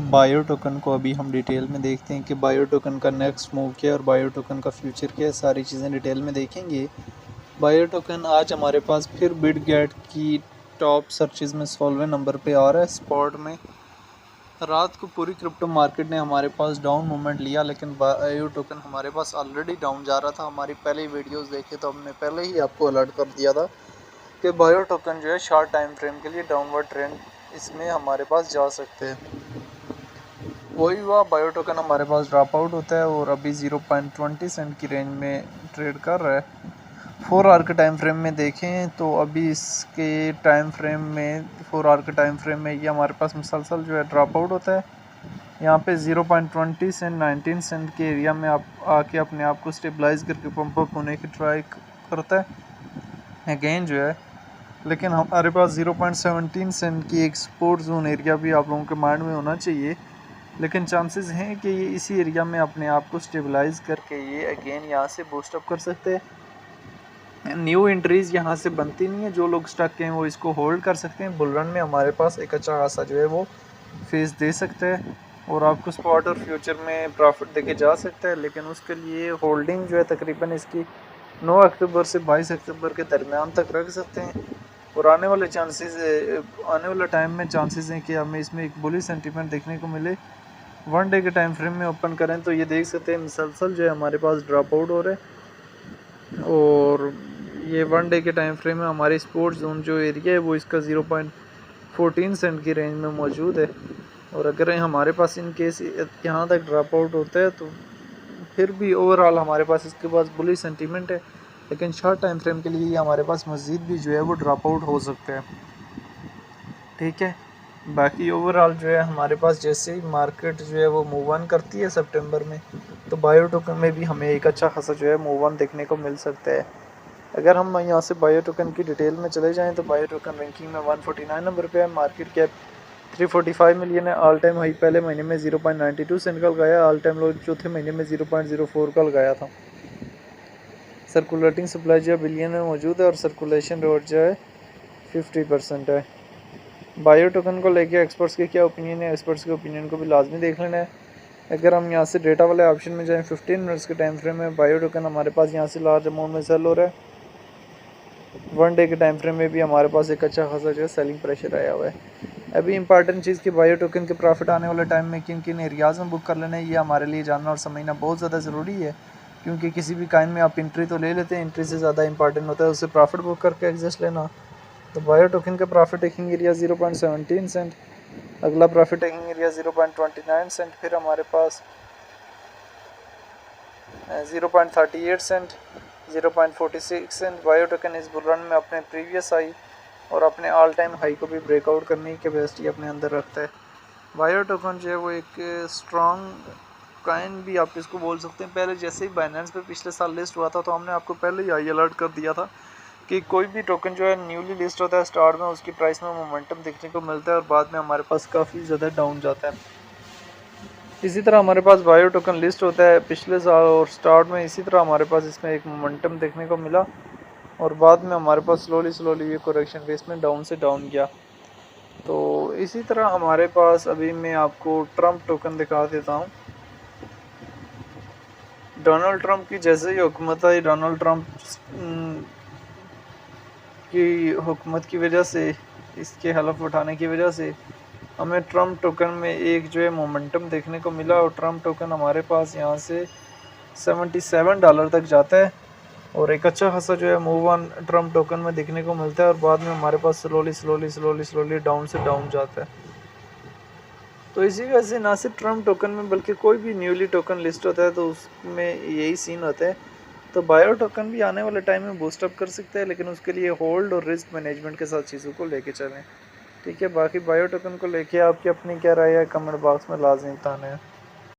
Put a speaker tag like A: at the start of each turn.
A: Bio token को अभी हम डिटेल में देखते हैं कि बायो टोकन का नेक्स्ट मूव क्या है और बायो टोकन का फ्यूचर क्या है, सारी चीज़ें डिटेल में देखेंगे। बायो टोकन आज हमारे पास फिर बिटगेट की टॉप सर्चेज में 16वें नंबर पे आ रहा है स्पॉट में। रात को पूरी क्रिप्टो मार्केट ने हमारे पास डाउन मूवमेंट लिया, लेकिन बायो टोकन हमारे पास ऑलरेडी डाउन जा रहा था। हमारी पहले वीडियोस देखे तो हमने पहले ही आपको अलर्ट कर दिया था कि बायो टोकन जो है शॉर्ट टाइम फ्रेम के लिए डाउनवर्ड ट्रेंड इसमें हमारे पास जा सकते हैं। वही हुआ, बायो टोकन हमारे पास ड्रॉप आउट होता है और अभी 0.20 सेंट की रेंज में ट्रेड कर रहा है। 4 आवर के टाइम फ्रेम में देखें तो अभी इसके टाइम फ्रेम में 4 आवर के टाइम फ्रेम में ये हमारे पास मुसलसल जो है ड्रॉप आउट होता है। यहाँ पे 0.20 सेंट 19 सेंट के एरिया में आप आके अपने आप को स्टेबलाइज करके पंप अप होने की ट्राई करता है अगेन जो है। लेकिन हमारे पास 0.17 सेंट की एक सपोर्ट जोन एरिया भी आप लोगों के माइंड में होना चाहिए, लेकिन चांसेस हैं कि ये इसी एरिया में अपने आप को स्टेबलाइज करके ये अगेन यहाँ से बूस्ट अप कर सकते हैं। न्यू एंट्रीज यहाँ से बनती नहीं है, जो लोग स्टक हैं वो इसको होल्ड कर सकते हैं। बुल रन में हमारे पास एक अच्छा खासा जो है वो फेस दे सकते हैं और आपको स्पॉट और फ्यूचर में प्रॉफिट देके जा सकता है, लेकिन उसके लिए होल्डिंग जो है तकरीबन इसकी 9 अक्टूबर से 22 अक्टूबर के दरमियान तक रख सकते हैं। और आने वाले टाइम में चांसेस हैं कि हमें इसमें एक बुलिश सेंटीमेंट देखने को मिले। 1 डे के टाइम फ्रेम में ओपन करें तो ये देख सकते हैं मुसलसल जो है हमारे पास ड्रॉप आउट हो रहा है। और ये 1 डे के टाइम फ्रेम में हमारी स्पोर्ट जोन जो एरिया है वो इसका 0.14 सेंट की रेंज में मौजूद है। और अगर हमारे पास इन केस यहाँ तक ड्रॉप आउट होता है तो फिर भी ओवरऑल हमारे पास इसके पास बुलिश सेंटीमेंट है, लेकिन शॉर्ट टाइम फ्रेम के लिए हमारे पास मज़ीद भी जो है वो ड्रॉप आउट हो सकता है। ठीक है, बाकी ओवरऑल जो है हमारे पास जैसे ही मार्केट जो है वो मूव ऑन करती है सितंबर में, तो बायो टोकन में भी हमें एक अच्छा खासा जो है मूव ऑन देखने को मिल सकता है। अगर हम यहाँ से बायो टोकन की डिटेल में चले जाएं तो बायो टोकन रैंकिंग में 149 नंबर पे है, मार्केट कैप 345 मिलियन है। ऑल टाइम हाई पहले महीने में 0.92 सेंट का लगाया, ऑल टाइम लो चौथे महीने में 0.04 का लगाया था। सर्कुलेटिंग सप्लाई जो है बिलियन में मौजूद है और सर्कुलेशन रेट जो है 50% है। बायो टोकन को लेके एक्सपर्ट्स के क्या ओपिनियन है, एक्सपर्ट्स के ओपिनियन को भी लाजमी देख लेना है। अगर हम यहाँ से डेटा वाले ऑप्शन में जाएं 15 मिनट्स के टाइम फ्रेम में बायो टोकन हमारे पास यहाँ से लार्ज अमाउंट में सेल हो रहा है। 1 डे के टाइम फ्रेम में भी हमारे पास एक अच्छा खासा जो है सेलिंग प्रेशर आया हुआ है। अभी इंपॉर्टेंट चीज़ कि बायो टोकन के प्रॉफिट आने वाले टाइम में किन किन एरियाज़ में बुक कर लेना है, ये हमारे लिए जानना और समझना बहुत ज़्यादा ज़रूरी है। क्योंकि किसी भी काइन में आप एंट्री तो ले लेते हैं, एंट्री से ज़्यादा इंपॉर्टेंट होता है उससे प्रॉफिट बुक करके एग्जिस्ट लेना। तो बायो टोकन का प्रॉफिट टेकिंग एरिया 0.17 सेंट, अगला प्रॉफिट टेकिंग एरिया 0.29 सेंट, फिर हमारे पास 0.38 सेंट, 0.46 सेंट। बायो टोकन इस बुल रन में अपने प्रीवियस हाई और अपने ऑल टाइम हाई को भी ब्रेकआउट करने की कैपेसिटी अपने अंदर रखता है। बायो टोकन जो है वो एक स्ट्रॉन्ग काइन भी आप इसको बोल सकते हैं। पहले जैसे ही बाइनेंस पे पिछले साल लिस्ट हुआ था तो हमने आपको पहले ही आई अलर्ट कर दिया था कि कोई भी टोकन जो है न्यूली लिस्ट होता है स्टार्ट में उसकी प्राइस में मोमेंटम देखने को मिलता है और बाद में हमारे पास काफ़ी ज़्यादा डाउन जाता है। इसी तरह हमारे पास बायो टोकन लिस्ट होता है पिछले साल और स्टार्ट में इसी तरह हमारे पास इसमें एक मोमेंटम देखने को मिला और बाद में हमारे पास स्लोली ये करेक्शन फेस में डाउन से डाउन गया। तो इसी तरह हमारे पास अभी मैं आपको ट्रम्प टोकन दिखा देता हूँ। डोनाल्ड ट्रम्प की जैसे ही हुकूमत आई, डोनाल्ड ट्रम्प की हुकूमत की वजह से, इसके हलफ उठाने की वजह से हमें ट्रम्प टोकन में एक जो है मोमेंटम देखने को मिला और ट्रम्प टोकन हमारे पास यहाँ से $77 तक जाता है और एक अच्छा खासा जो है मूव ऑन ट्रम्प टोकन में देखने को मिलता है और बाद में हमारे पास स्लोली डाउन से डाउन जाता है। तो इसी वजह से ना सिर्फ ट्रम्प टोकन में बल्कि कोई भी न्यूली टोकन लिस्ट होता है तो उसमें यही सीन होता है। तो बायो टोकन भी आने वाले टाइम में बूस्टअप कर सकता है, लेकिन उसके लिए होल्ड और रिस्क मैनेजमेंट के साथ चीज़ों को लेके चलें। ठीक है, बाकी बायो टोकन को लेके आपकी अपनी क्या राय है कमेंट बॉक्स में लाजमी बताना है।